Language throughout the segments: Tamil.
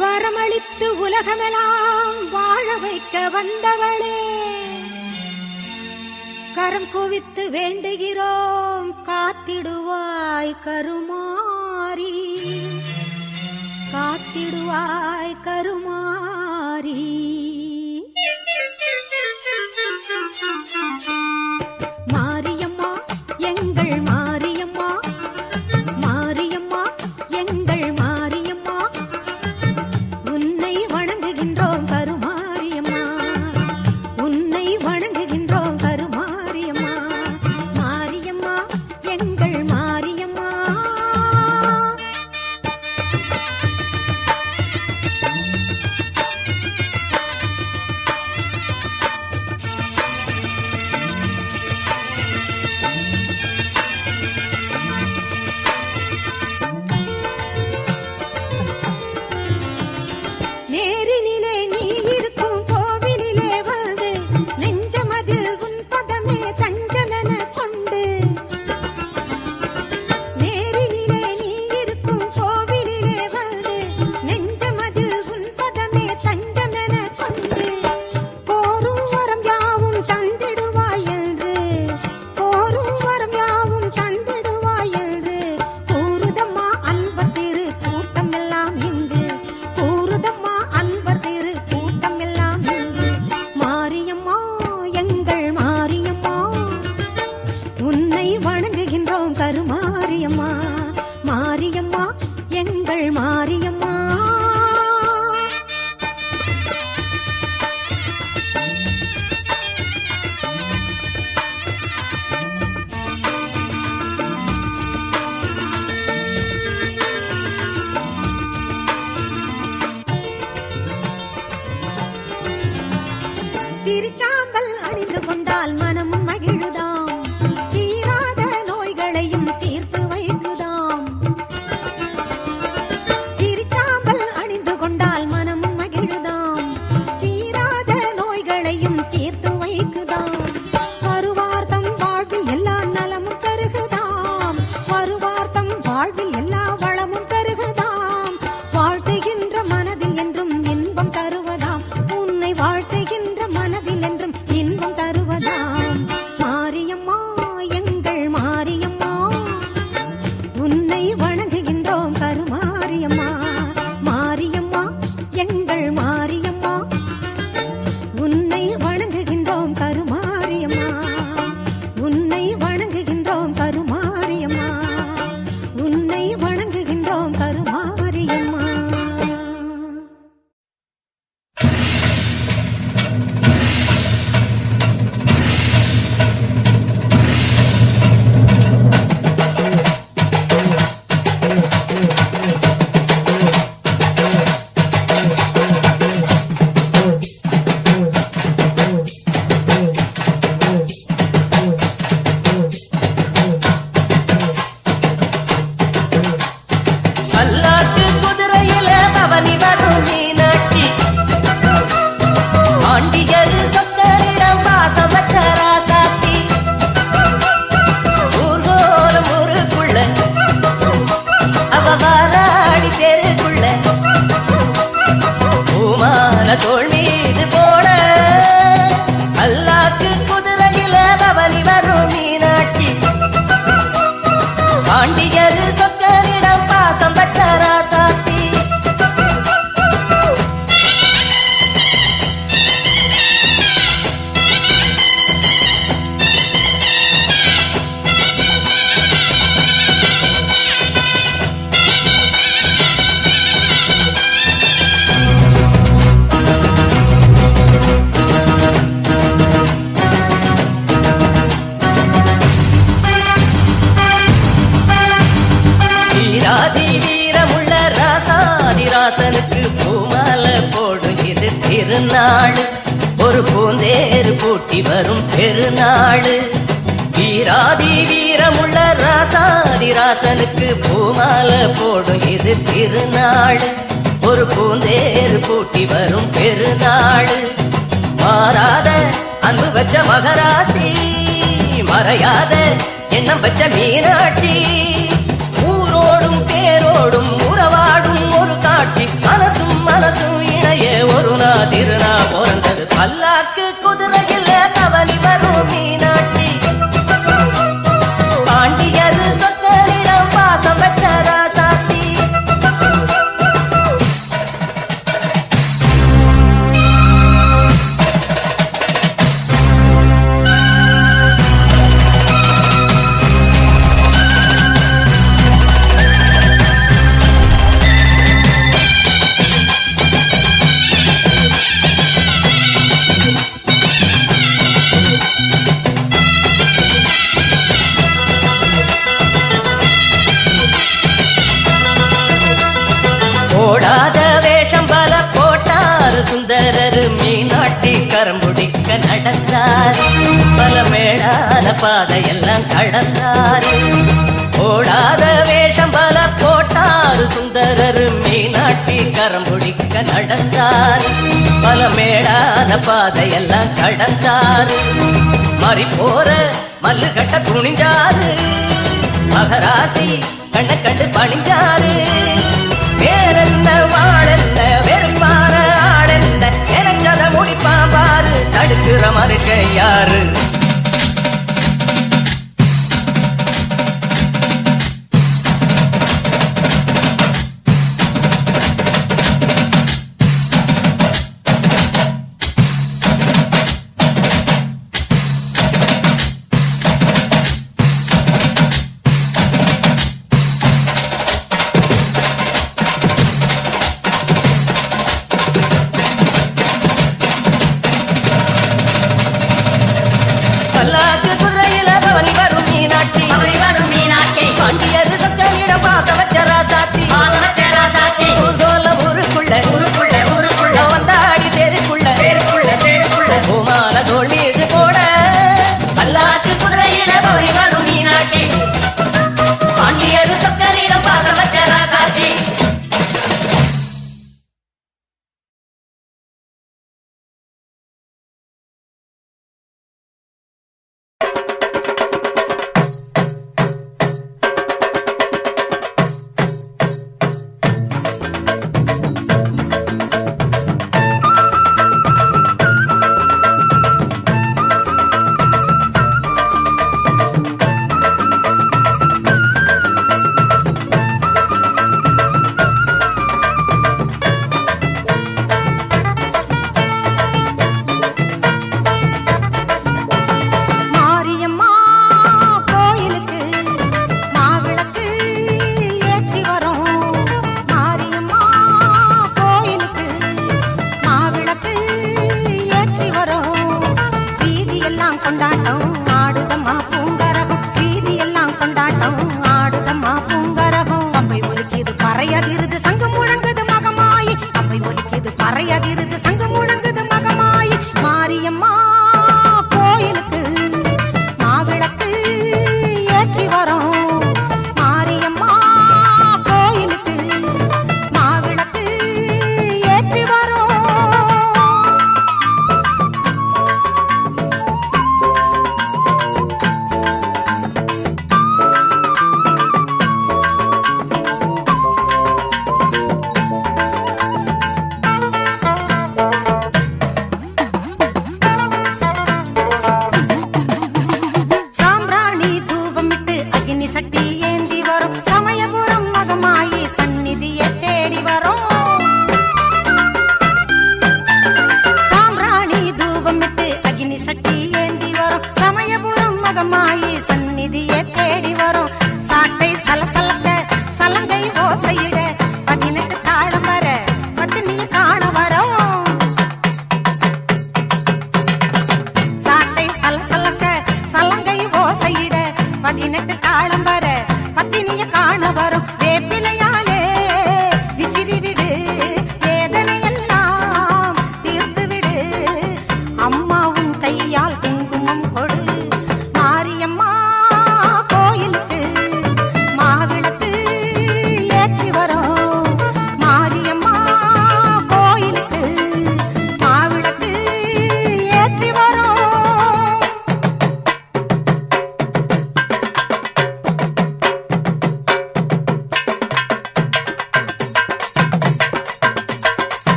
வரமளித்து உலகமெல்லாம் வாழ வைக்க வந்தவளே, கரம் குவித்து வேண்டுகிறோம் காத்திடுவாய் கருமாரி, காத்திடுவாய் கருமாரி. மாரியம்மா எங்கள் மாரியம்மா, மாரியம்மா எங்கள் மாரியம்மா, உன்னை வணங்குகின்றோம் கருமாரியம்மா, உன்னை வணங்குகின்றோம் கருமாரியம்மா, மாரியம்மா எங்கள் மாரியம்மா. நேரினிலே நீ இருக்கும் கோவிலிலே வந்து நெஞ்சமதில் உன் பதமே தஞ்சமென கொண்டு, நேரினிலே நீ இருக்கும் கோவிலிலே வந்து நெஞ்சமதில் உன் பதமே தஞ்சமென கொண்டு, கோரும் வரம் யாவும் தந்திடுவாய் என்று, கோரும் வரம் யாவும் தந்திடுவாய் என்று கூறுதம்மா அன்பர் திரு கூட்டம் எல்லாம் இங்கு, கூறுதம்மா அன்பர் திரு கூட்டம் எல்லாம் இங்கு. மாரியம்மா எங்கள் மாரியம்மா, உன்னை வணங்குகின்றோம் கருமாரியம்மா, மாரியம்மா எங்கள் மாரியம்மா. திருச்சாம்பல் அணிந்து கொண்டால் மனமும் மகிழுதாம், தீராத நோய்களையும் தீர்த்து வைக்குதாம். திருச்சாம்பல் அணிந்து கொண்டால் மனமும் மகிழுதாம், தீராத நோய்களையும் தீர்த்து வைக்குதாம். வருவார்த்தம் வாழ்வில் எல்லா நலமும் பெருகுதாம், வருவார்த்தம் வாழ்வில் எல்லா வளமும் பெருகுதாம். வாழ்த்துகின்ற மனதில் என்றும் இன்பம் தருவதாம், உன்னை வாழ்த்துகின்ற மனதில் என்றும் இன்பம் தருவதாம். மாரியம்மா எங்கள் மாரியம்மா, உன்னை வணங்குகின்றோம் கருமாரியம்மா, மாரியம்மா எங்கள் மாரியம்மா, உன்னை வணங்குகின்றோம் கருமாரியம்மா, உன்னை வணங்குகின்றோம் கருமாரியம்மா, உன்னை வணங்குகின்றோம் கருமாரியம்மா. அல்லாக்கு குதிரையில பவனி வரும் மீனாட்சி, ஆண்டியரு சொக்கரிடம் வாசம் வச்ச ராசாத்தி, ஊர்கோலம் ஊருக்குள்ள அவ வாராடி தெருக்குள்ள, பூமால தோள் மீது போட அல்லாக்கு குதிரையில பவனி வரும் மீனாட்சி, ஆண்டியரு சொக்கரிடம் பாசம் வச்ச ராசாத்தி. வீராதி வீரமுள்ள ராசாதிராசனுக்கு பூமால போடும் இது திருநாள், ஒரு பூந்தேறு பூட்டி வரும் பெருநாள். வீராதி வீரமுள்ள ராசாதிராசனுக்கு பூமால போடும் இது திருநாள், ஒரு பூந்தேறு பூட்டி வரும் பெருநாள். மாறாத அன்பு வச்ச மகராசி, மறையாத எண்ணம் வச்ச மீனாட்சி, ஊரோடும் பேரோடும் உறவாடும் ஒரு காட்சி மனசும் போடாத வேஷம் பல போட்டார் சுந்தரர் மீனாட்டி கரம்புடிக்க நடந்தார் பல மேடான பாதையெல்லாம் கடந்தார் போடாத வேஷம் பல போட்டார் சுந்தரர் மீனாட்டி கரம்புடிக்க நடந்தார் பல மேடான பாதையெல்லாம் கடந்தார் மாறி போற மல்லு கட்ட துணிஞ்சாரு மகராசி கண்ட கண்டு பணிஞ்சாரு வேறென்ன வாழென்ன வெறுப்பார ஆடென்ன எனச்சத முடிப்பாம்பாரு தடுக்கிற மனுஷன் யாரு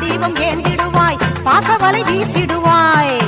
தீபம் ஏந்திடுவாய், பாசவலை வீசிடுவாய்.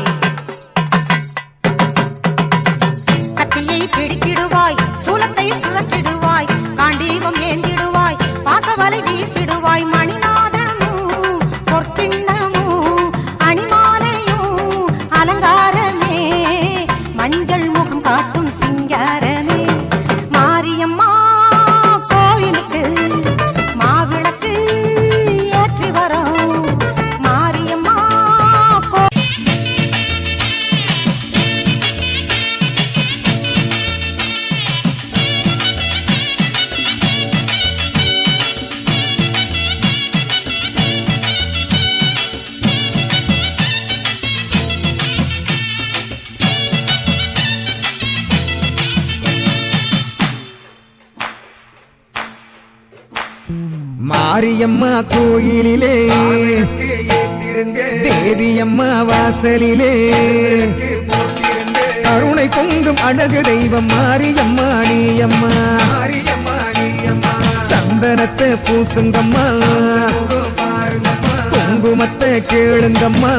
மாரியம்மா கோயிலிலே தேவியம்மா வாசலிலே கருணை பொங்கும் அழகு தெய்வம் மாரியம்மா நீயம்மா சந்தனத்தை பூசுங்கம்மா குங்குமத்தை கேளுங்கம்மா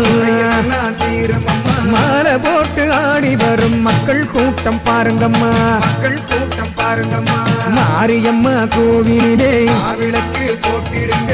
மாலை போட்டு ஆடி வரும் மக்கள் கூட்டம் பாருங்கம்மா மாரியம்மா கோவிலிலே விளக்கு போட்டிடுங்க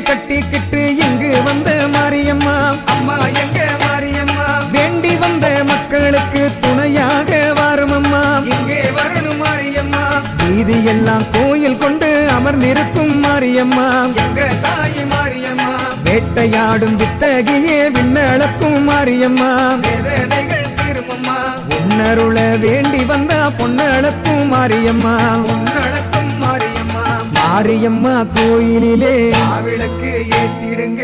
கட்டிக்கிட்டு இங்கு வந்த மாரியம்மா அம்மா எங்க மாரியம்மா வேண்டி வந்த மக்களுக்கு துணையாக வரும் அம்மா இங்கே வரணும் மாரியம்மா வீதி எல்லாம் கோயில் கொண்டு அமர்ந்திருக்கும் மாரியம்மா எங்க தாய் மாரியம்மா வேட்டையாடும் வித்தகியே விண்ணளக்கும் மாரியம்மா வேதனைகள் தீருமம்மா உன்னருள வேண்டி வந்தா பொன்னளக்கும் மாரியம்மா பொன்னளக்கும் மாரியம்மா மாரியம்மா கோயிலிலே விளக்கு ஏத்திடுங்க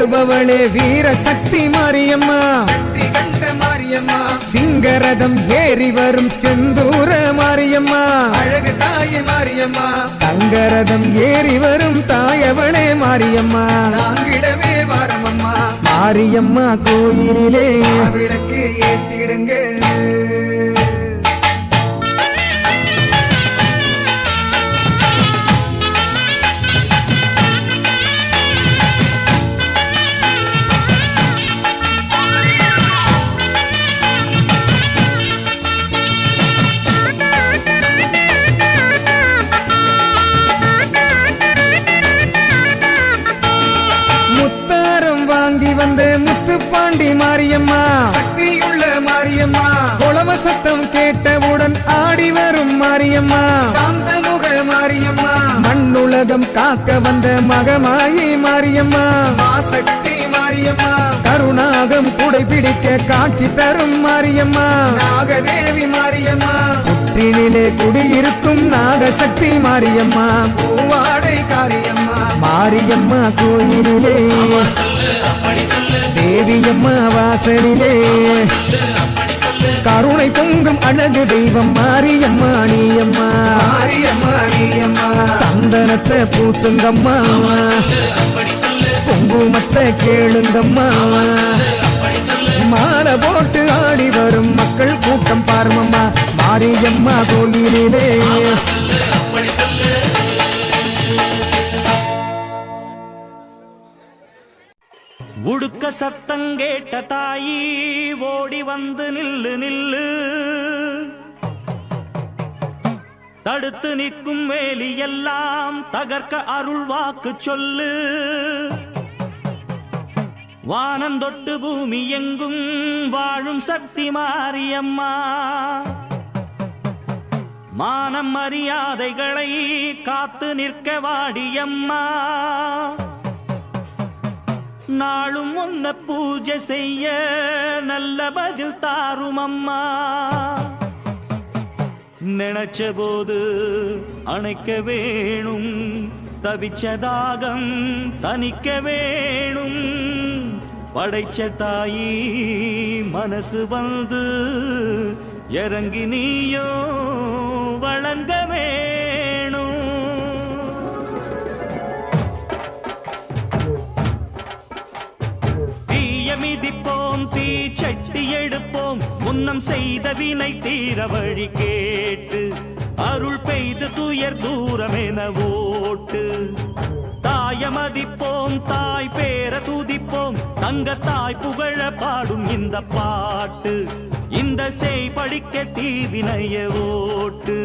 தருபவளே வீர சக்தி மாரியம்மா சிங்கரதம் ஏறி வரும் செந்தூர மாரியம்மா அழகு தாய் மாரியம்மா தங்கரதம் ஏறி வரும் தாயவளே மாரியம்மா தாங்கிடவே வாரமம்மா மாரியம்மா கோயிலிலே விளக்கு ஏத்திடுங்க பாண்டி மாரியம்மா சக்தியுள்ள மாரியம்மா குளவ சத்தம் கேட்டவுடன் ஆடி வரும் மாரியம்மா சாந்தமுக மாரியம்மா மண்ணுலகம் காக்க வந்த மகமாயி மாரியம்மா சக்தி மாரியம்மா கருணாகம் குடை பிடிக்க காட்சி தரும் மாரியம்மா நாகதேவி மாரியம்மா புற்றினிலே குடியிருக்கும் நாகசக்தி மாரியம்மா பூவாடை காரியம்மா மாரியம்மா கோயிலிலே தேவியம்மா வாசலிலே கருணை பொங்கும் அழகு தெய்வம் மாரியம்மா நீயம்மா சந்தனத்தை பூசுங்கம்மா குங்குமத்தை கேளுங்கம்மா மாலை போட்டு ஆடி வரும் மக்கள் கூட்டம் பாருமம்மா மாரியம்மா கோயிலிலே உடுக்க சத்தங்கேட்ட தாயி ஓடி வந்து நில்லு நில்லு தடுத்து நிற்கும் வேலி எல்லாம் தகர்க்க அருள் வாக்கு சொல்லு வானம் தொட்டு பூமி எங்கும் வாழும் சக்தி மாரியம்மா மானம் மரியாதைகளை காத்து நிற்க வாடியம்மா நாளும் ஒன்ன பூஜை செய்ய நல்ல பதில் தாரும் அம்மா நினைச்ச போது அணைக்க வேணும் தவிச்ச தாகம் தணிக்க வேணும் படைச்ச தாயி மனசு வந்து இறங்கி நீயோ வழங்க வேணும் மிதிப்போம் தீ சட்டி எடுப்போம் முன்னம் செய்த வினை தீர வழி கேட்டு அருள் பெய்து துயர் தூரமென ஓட்டு தாயமதிப்போம் தாய் பேர துதிப்போம் தங்க தாய் புகழ பாடும் இந்த பாட்டு இந்த செய் படிக்க தீவினைய ஓட்டு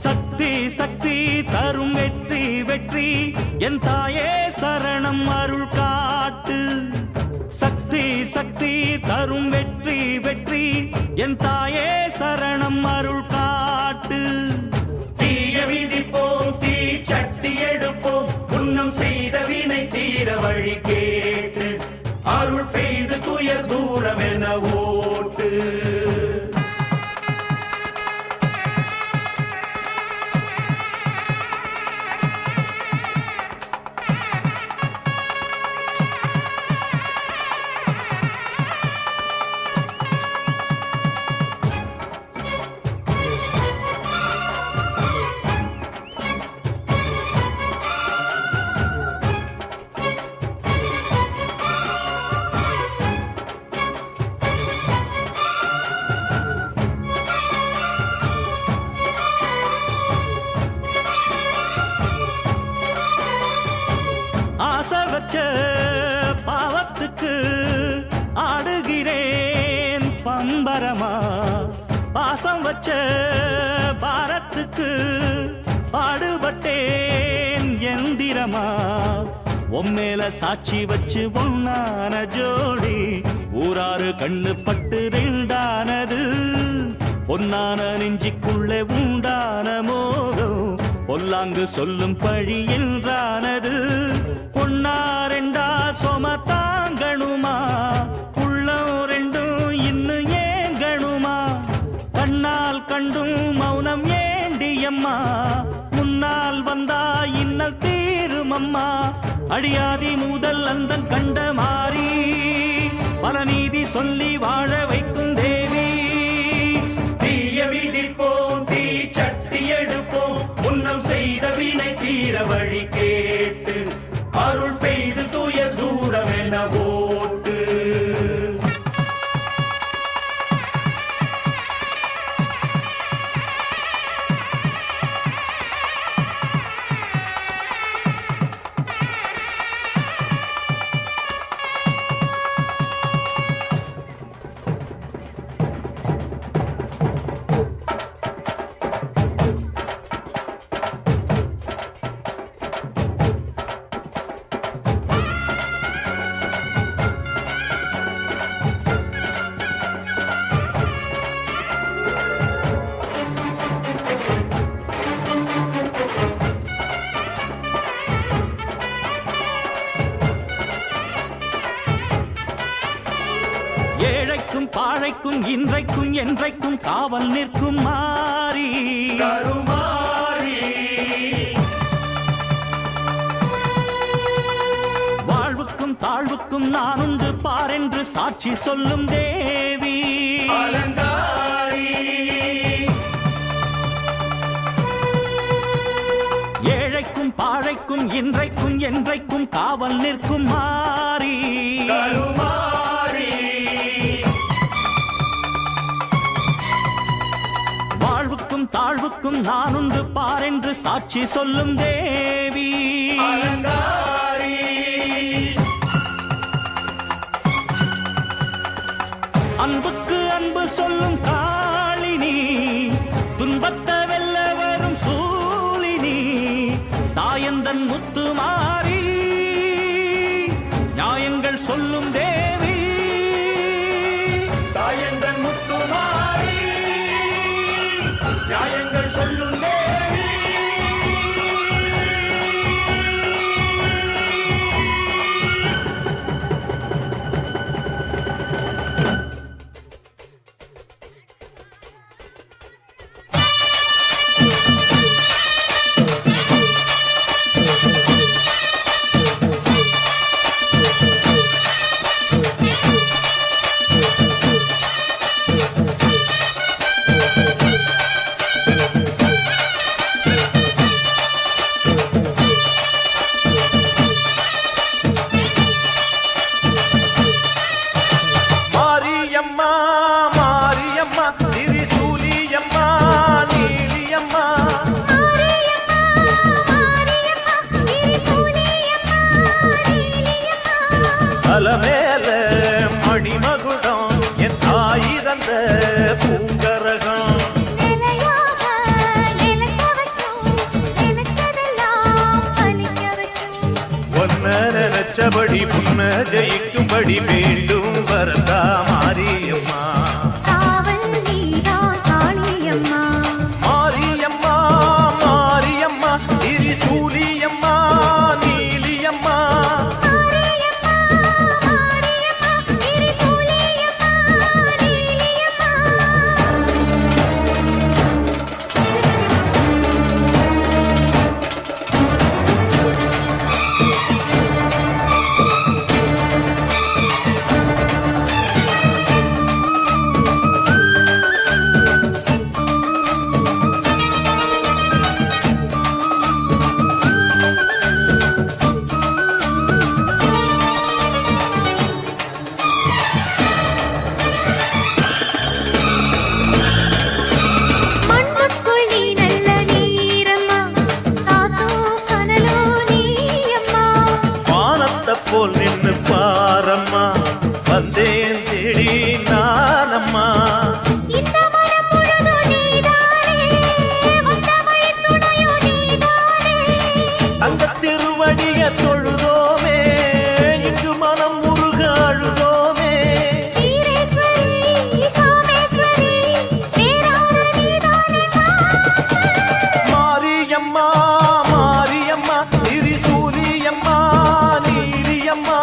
சக்தி சக்தி தரும் வெற்றி வெற்றி என் தாயே சரணம் அருள் காட்டு சக்தி சக்தி தரும் வெற்றி வெற்றி என் தாயே சரணம் அருள் காட்டு தீய விதிப்போம் தீ சட்டி எடுப்போம் முன்னம் செய்த வினை தீர வழி கேட்டு அருள் பெய்து துயர் தூரம் என ஓட்டு ஆசை வச்ச பாவத்துக்கு ஆடுகிறேன் பம்பரமா பாசம் வச்ச பாரத்துக்கு பாடுபட்டேன் எந்திரமா உம்மேல சாட்சி வச்சு ஒன்னான ஜோடி ஊராறு கண்ணு பட்டு ரெண்டானது பொன்னான நெஞ்சிக்குள்ளே உண்டான மோகம் பொல்லாங்கு சொல்லும் பழி என்றானது பொன்னா ரெண்டா சொம தாங்கணுமா உள்ளம் ரெண்டும் இன்னும் ஏங்கணுமா கண்ணால் கண்டும் மௌனம் ஏண்டியம்மா முன்னால் வந்தா இன்னல் தீருமம்மா அடியாதி முதல் அந்தன் கண்ட மாறி பல நீதி சொல்லி வாழ வைக்கும் தேவி தீய விதிப்போம் தீ சட்டி எடுப்போம் முன்னம் செய்த வினை தீர வழி கேட்டு அருள் பெய்து துயர் தூரம் என ஓட்டு ஏழைக்கும் பாழைக்கும் இன்றைக்கும் என்றைக்கும் காவல் நிற்கும் மாறி வாழ்வுக்கும் தாழ்வுக்கும் நான் உண்டு பாரென்று சாட்சி சொல்லும் தேவி ஏழைக்கும் பாழைக்கும் இன்றைக்கும் என்றைக்கும் காவல் நிற்கும் மாறி வாழ்வுக்கும் தாழ்வுக்கும் நான் உண்டு பாரென்று சாட்சி சொல்லும் தேவி அன்புக்கு அன்பு சொல்லும் காளினி துன்பத்தை வெல்ல வரும் சூழினி தாயந்தன் முத்து மாறி நியாயங்கள் சொல்லும் தேவி தாயந்தன் முத்து மாறி நியாயங்கள் சொல்லும் தேவி தலைமேல மணிமகுடம் என் தாய் தந்த பூங்கரகம் ஒன்ன நினைச்சபடி புன்ன ஜெயிக்கும்படி வேண்டும் வரதா மாரியம்மா மாரியம்மா மாரியம்மா திரிசூலியம்மா நீலியம்மா போல் நின்று பாரம்மா வந்தேன் தேடி நானம்மா தங்க திருவடிய தொழுதோமே இங்கு மனம் முருக அழுதோமே மாரியம்மா மாரியம்மா திரிசூலியம்மா நீலியம்மா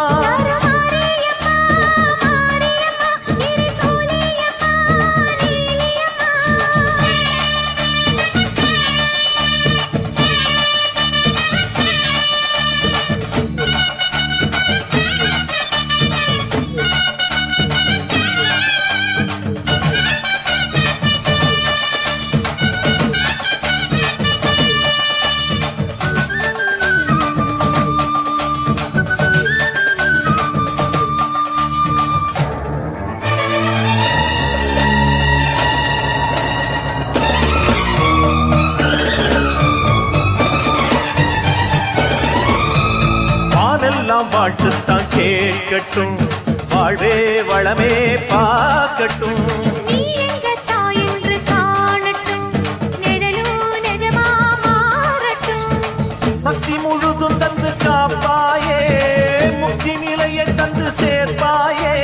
வானெல்லாம் வாழ்த்துத்தான் கேட்கட்டும் வாழ்வே வளமே பார்க்கட்டும் சக்தி முழுதும் தந்து காப்பாயே முக்தி நிலையை தந்து சேர்ப்பாயே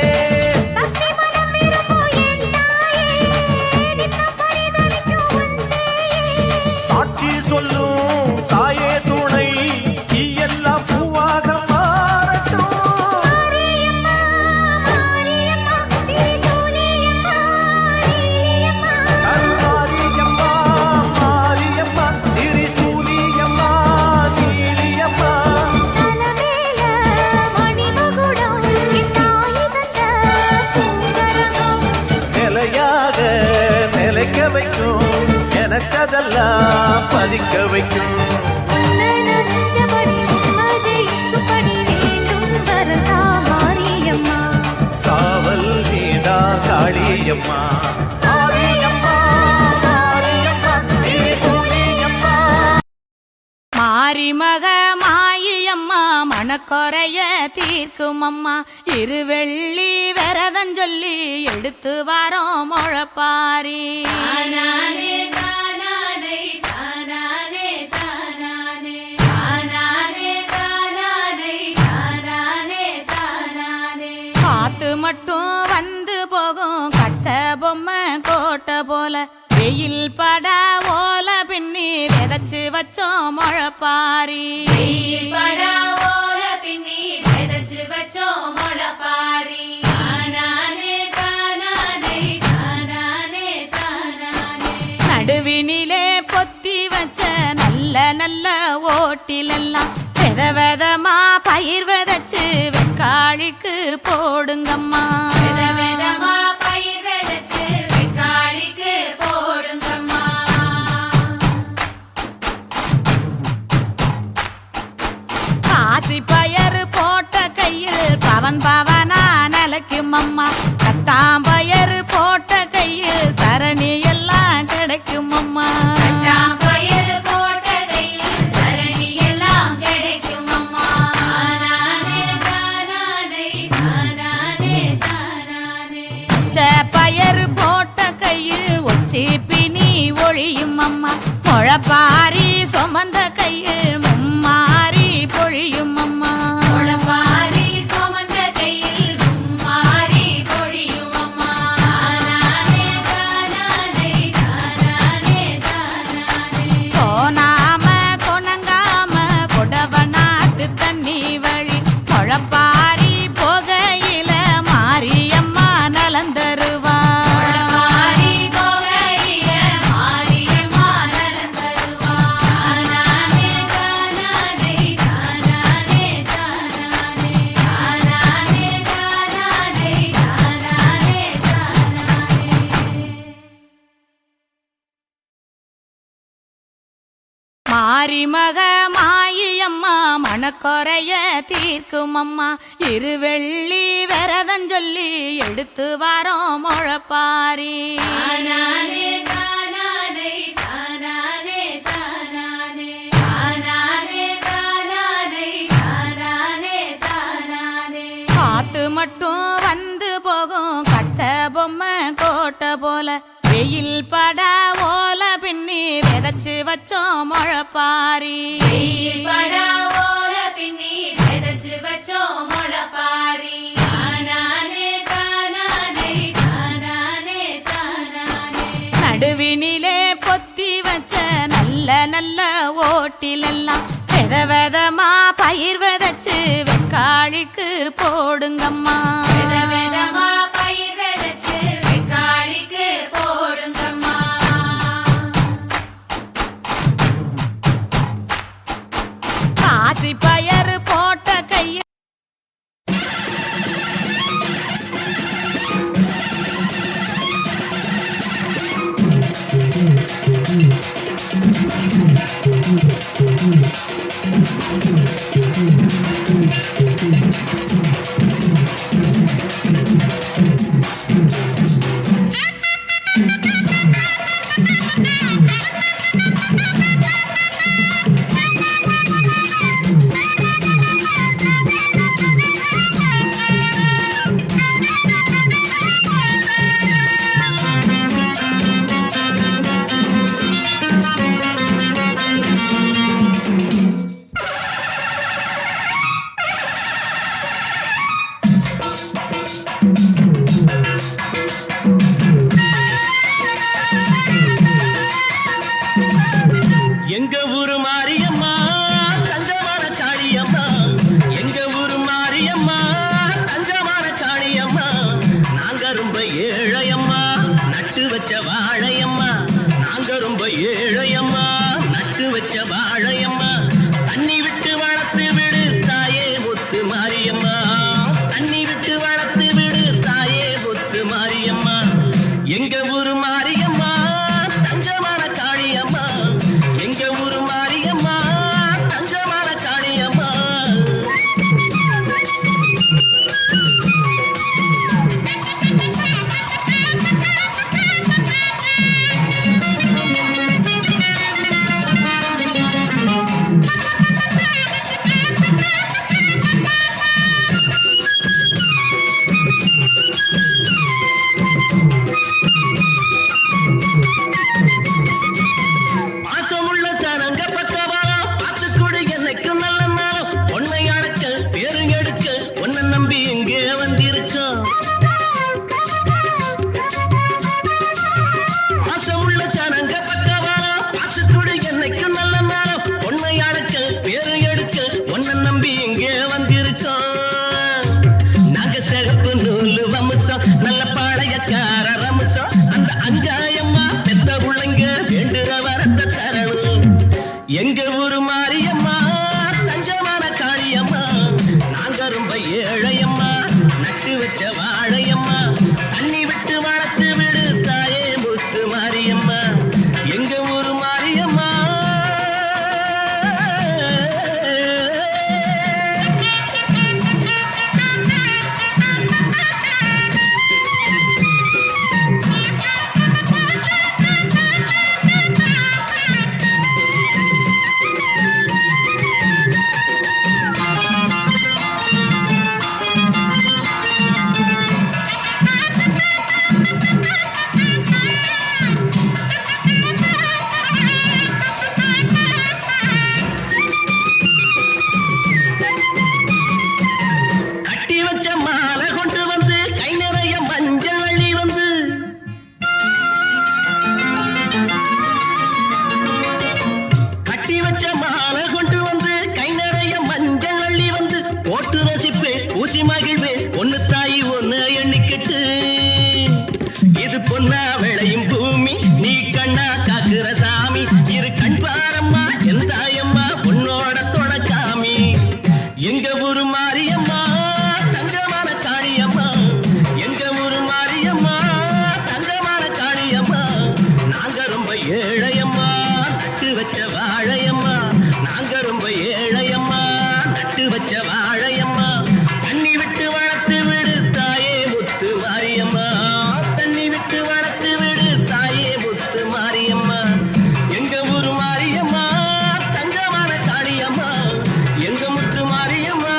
சாட்சி சொல்லும் தாயே துணை எல்லாம் பூவாக மாறட்டும் மாரியம்மா மாரியம்மா திரிசூலியம்மா நீலியம்மா நிலையாக நிலைக்க வைக்கும் எனக்கதெல்லாம் பதிக்க வைக்கும் காவல் நீதா காளியம்மா மாரியம்மா மாரியம்மா திரிசூலியம்மா மாரிமக மாயியம்மா மனக்குறைய தீர்க்கும் அம்மா இருவெள்ளி விரதம் சொல்லி எடுத்து வரோம் முழப்பாரி காத்து மட்டும் வந்து போகும் கட்ட பொம்மை கோட்டை போல வெயில் பட ஓல பின்னி விதைச்சு வச்சோம் முழப்பாரி நடுவினிலே பொத்தி வச்ச நல்ல நல்ல ஓட்டிலெல்லாம் வித விதமா பயிர் விதைச்சு வெக்காளிக்கு போடுங்கம்மா காசி பயறு போட்ட கையில் பவன் பவனா நிலைக்கும் அம்மா கட்டாம்பயறு போட்ட கையில் தரணி எல்லாம் கிடைக்கும் அம்மா முளப்பாரி சுமந்த கையில் மும்மாரி பொழியும் அம்மா. முளப்பாரி சுமந்த கையில் மும்மாரி பொழியும் அம்மா. தானானே தானானே தானானே தானானே. கோணாம கொணங்காம புடவனாத்து தண்ணி வழி முளப்பாரி போகையில மாரியம்மா நலம் தருவா. முளப்பாரி போகையில மாரியம்மா நலம் தருவா. தானானே தானானே தானானே தானானே. தானானே தானானே தானானே தானானே. மாரிமக மாயம்மா மணக்கொறைய தீர்க்கும் அம்மா. இருவெள்ளி விரதம் சொல்லி எடுத்து வரோம் முளப்பாரி. தானானே தானானே தானானே தானானே. தானானே தானானே தானானே தானானே. காத்து மட்டும் வந்து போகும் கட்ட பொம்மை கோட்டை போல வெயில் பட ஓல பின்னி விதைச்சு வச்சோம் முளப்பாரி. வெயில் படா ஓல பின்னி விதைச்சு வச்சோம் முளப்பாரி. தானானே தானானே தானானே தானானே. நடுவினிலே பொத்தி வச்ச நல்ல நல்ல ஓட்டிலெல்லாம் வித விதமா பயிர் விதைச்சு வெக்காளிக்கு போடுங்கம்மா. வித விதமா பயிர் விதைச்சு வெக்காளிக்கு போடுங்கம்மா. காசி பயறு போட்ட கையில் எங்க ஊரு மாரியம்மா தஞ்சமான சாணியம்மா. எங்க ஊரு மாரியம்மா தஞ்சமான சாணியம்மா. நாங்க ரொம்ப ஏழையம்மா நட்டு வச்ச வாழையம்மா. நாங்க ரொம்ப ஏழையம்மா நட்டு வச்ச வாழையம்மா. தண்ணி விட்டு வளர்த்து விடு தாயே முத்து மாரியம்மா. தண்ணி விட்டு வளர்த்து விடு தாயே முத்து மாரியம்மா. எங்க ஊரு மாரியம்மா தஞ்சமான காளியம்மா. எங்க ஊரு மாரியம்மா தஞ்சமான காளியம்மா. பாசமுள்ள சனங்க பக்கவா பார்த்துக்கூடு என்னைக்கும் நல்ல நாளும். பொன்னை அடக்க பேருங்க எடுக்க உன்னை நம்பி இங்கே வந்திருக்கோம். பாசமுள்ள சனங்க பக்கவா பார்த்துக்கூடு என்னைக்கும் நல்ல நாளும். பொன்னை அடக்க பேரு எடுக்க உன்னை நம்பி இங்கே வந்திருக்கோம். நாங்க சிகப்பு நூலு வம்சம் நல்ல பாளையக்கார ரம்சம். அந்த அஞ்சாயம்மா பெத்த உள்ளங்க வேண்டுற வரத்த தரணும். எங்க ஊரு மாரியம்மா தஞ்சமான காளியம்மா. நாங்க ரொம்ப ஏழையம்மா நட்டு வச்ச வாழையம்மா. தண்ணி விட்டு வளர்த்து விடு தாயே முத்து மாரியம்மா. எங்க ஊரு மாரியம்மா. மகிழ்ச்சி மகிழ்வே ஒன்னு தாயி ஒன்னு எண்ணிக்கிட்டு இது பொன்னா விளையும் பூமி நீ கண்ணா காக்குற சாமி இரு கண் பாரம்மா என் தாயம்மா உன்னோட தொடக்காமி எங்க ஊரு மாரியம்மா தங்கமான காளியம்மா எங்க ஊரு மாரியம்மா தங்கமான காளியம்மா நாங்க ரொம்ப ஏழையம்மா நட்டு வச்ச வாழையம்மா நாங்க ரொம்ப ஏழையம்மா நட்டு வச்ச வாழையம்மா தண்ணி விட்டு வளர்த்து விடு தாயே முத்து மாரியம்மா தண்ணி விட்டு வளர்த்து விடு தாயே முத்து மாரியம்மா எங்க ஊரு மாரியம்மா தங்கமான காளியம்மா எங்க முத்து மாரியம்மா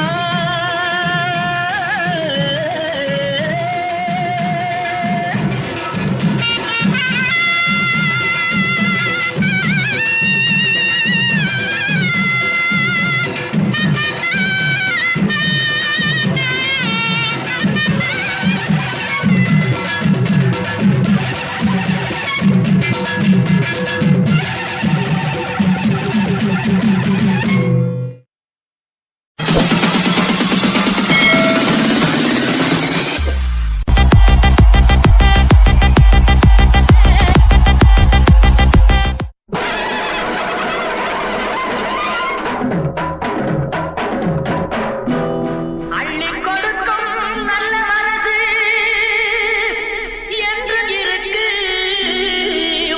அள்ளி கொடுக்கும் நல்ல மனசு என்று இருக்கு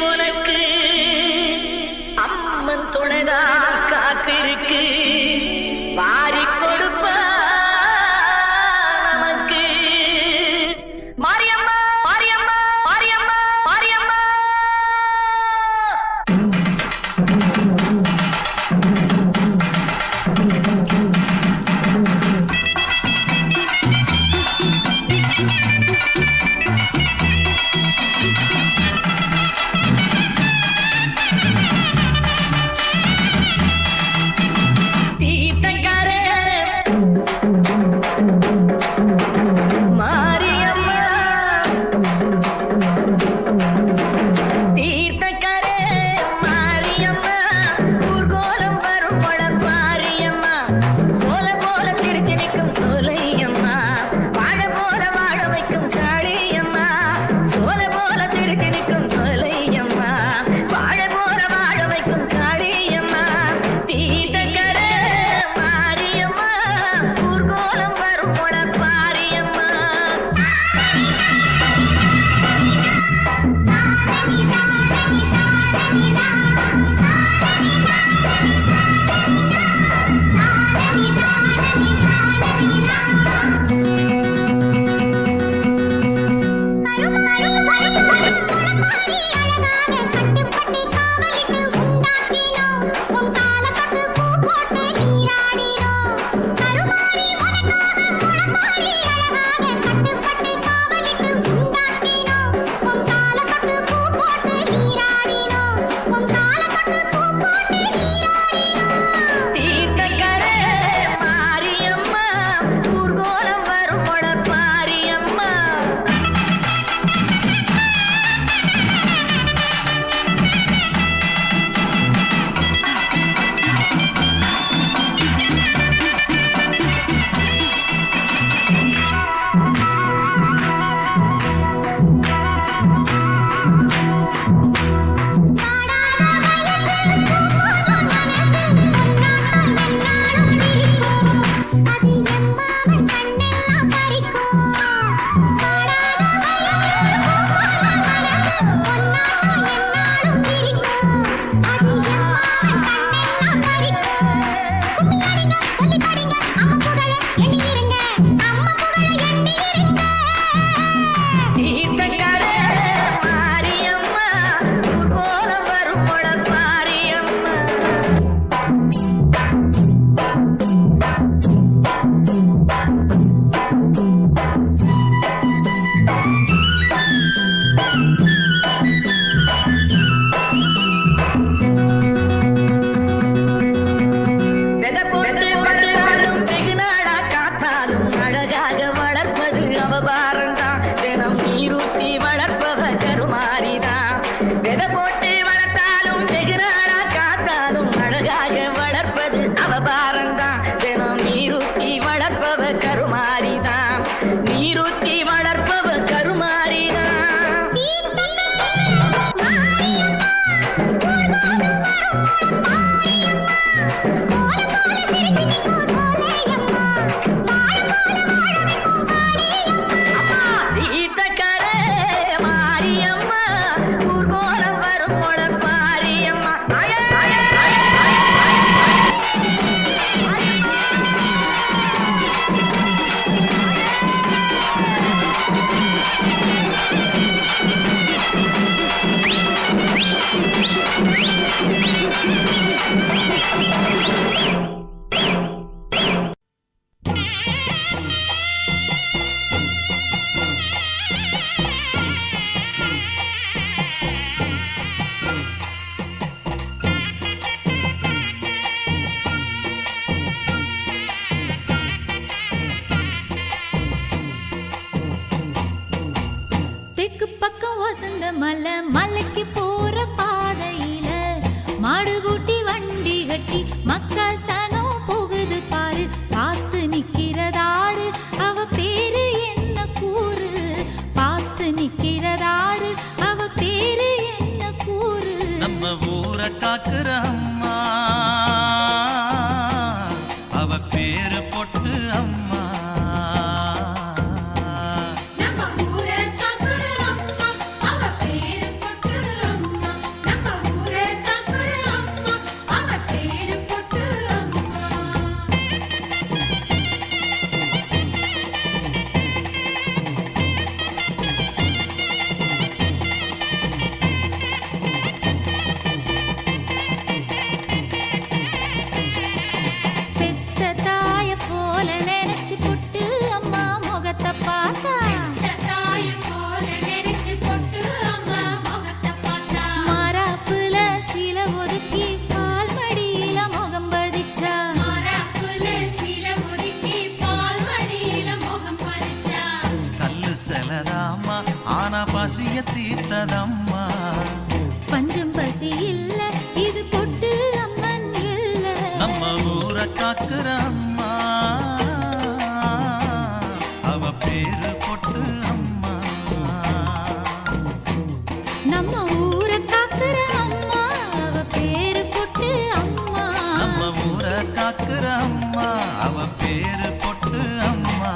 உனக்கு அம்மன் துணைதான் காத்திருக்கு வாரி கொடுப்ப நமக்கு மாரியம்மா மாரியம்மா மாரியம்மா மாரியம்மா தீர்த்தங்கரே மாரியம்மா தீர்த்தங்கரே மாரியம்மா ஊர்கோலம் வரும் மாரியம்மா சோல போல சிரிச்சு நிற்கும் சோலையம்மா வாழ போல வாழ வைக்கும் காளியம்மா சோல போல சிரிச்சு நிற்கும் சோலையம்மா வாழ போல வாழ வைக்கும் காளியம்மா தீர்த்தங்கரே மாரியம்மா ஊர்கோலம் வரும் மாரியம்மா தீர்த்தங்கரே மாரியம்மா ஊர்கோலம் வரும் மாரியம்மா தீர்த்தங்கரே மாரியம்மா ஊர்கோலம் வரும் மாரியம்மா வெதை போட்டு வளர்த்தாலும் வெகு நாளா காத்தாலும் அழகாக வளர்ப்பது அவபாரம்தான் தினம் நீரூட்டி வளர்ப்பவ கருமாரிதான் வெதை போட்டு வளர்த்தாலும் வெகு நாளா காத்தாலும் அழகாக வளர்ப்பது அவபாரம்தான் தினம் நீரூட்டி வளர்ப்பவ கருமாரிதான் வசந்த மலை மலைக்கு போற பாதையில மாடு பூட்டி வண்டி கட்டி மக்கா சனம் போகுது பாரு பார்த்து நிக்கிறதாரு அவ பேரு என்ன கூறு பார்த்து நிக்கிறதாரு அவ பேரு என்ன கூறு நம்ம ஊரை காக்குற அம்மா அவ பேரு பொட்டு அம்மா நம்ம ஊரை காக்குற அம்மா அவ பேரு பொட்டு அம்மா நம்ம ஊரை காக்குற அம்மா அவ பேரு பொட்டு அம்மா பெத்த தாய போல நினைச்சு புட்டு அம்மா முகத்தை பார்த்தா தாய போல நினைச்சு புட்டு அம்மா முகத்தை பார்த்தா மாறாப்புல சில ஒதுக்கி பால் மடியில முகம் பதிச்சா மாறாப்புல சில ஒதுக்கி பால் மடியில முகம் பதிச்சா கல்லு செலதாம்மா ஆனா பசிய தீர்த்ததம்மா பஞ்சம் பசி இல்ல இது பொட்டு அம்மன் இல்ல நம்ம ஊரை காக்குற அம்மா அவ பேரு பொட்டு அம்மா நம்ம ஊரை காக்குற அம்மா அவ பேரு பொட்டு அம்மா நம்ம ஊரை காக்குற அம்மா அவ பேரு பொட்டு அம்மா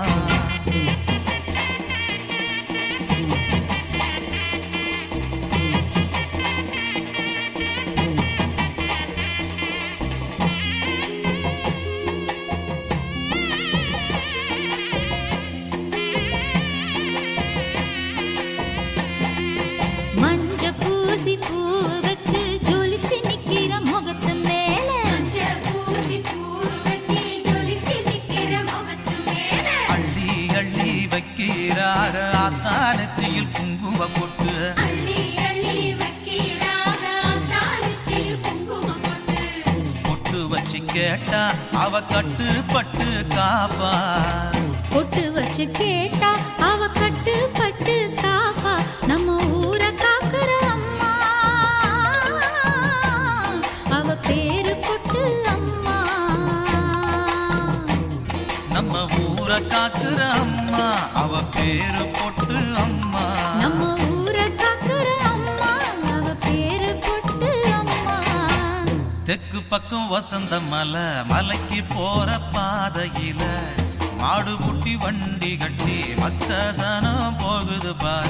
மஞ்ச பூசி பூ வச்சு ஜொலிச்சு நிக்கிற முகத்து மேல மஞ்ச பூசி பூ வச்சு ஜொலிச்சு நிக்கிற முகத்து மேல அள்ளி அள்ளி வைக்கிறாக ஆத்தானத்தில் குங்கும பொட்டு அள்ளி அள்ளி வைக்கிறாக தாரத்தில் குங்குமம் போட்டு பொட்டு வச்சு கேட்டா அவ கட்டுப்பட்டு காப்பா பொட்டு வச்சு கேட்டா அவ கட்டுப்பட்டு காப்பா நம்ம ஊரை காக்குற அம்மா அவ பேரு பொட்டு அம்மா நம்ம ஊரை காக்குற அம்மா அவ பேரு பொட்டு அம்மா நம்ம ஊரை காக்குற அம்மா அவ பேரு பொட்டு அம்மா தெற்கு பக்கம் வசந்த மலை மலைக்கு போற பாதையில மாடு பூட்டி வண்டி கட்டி மக்கசனம் போகுது பாரு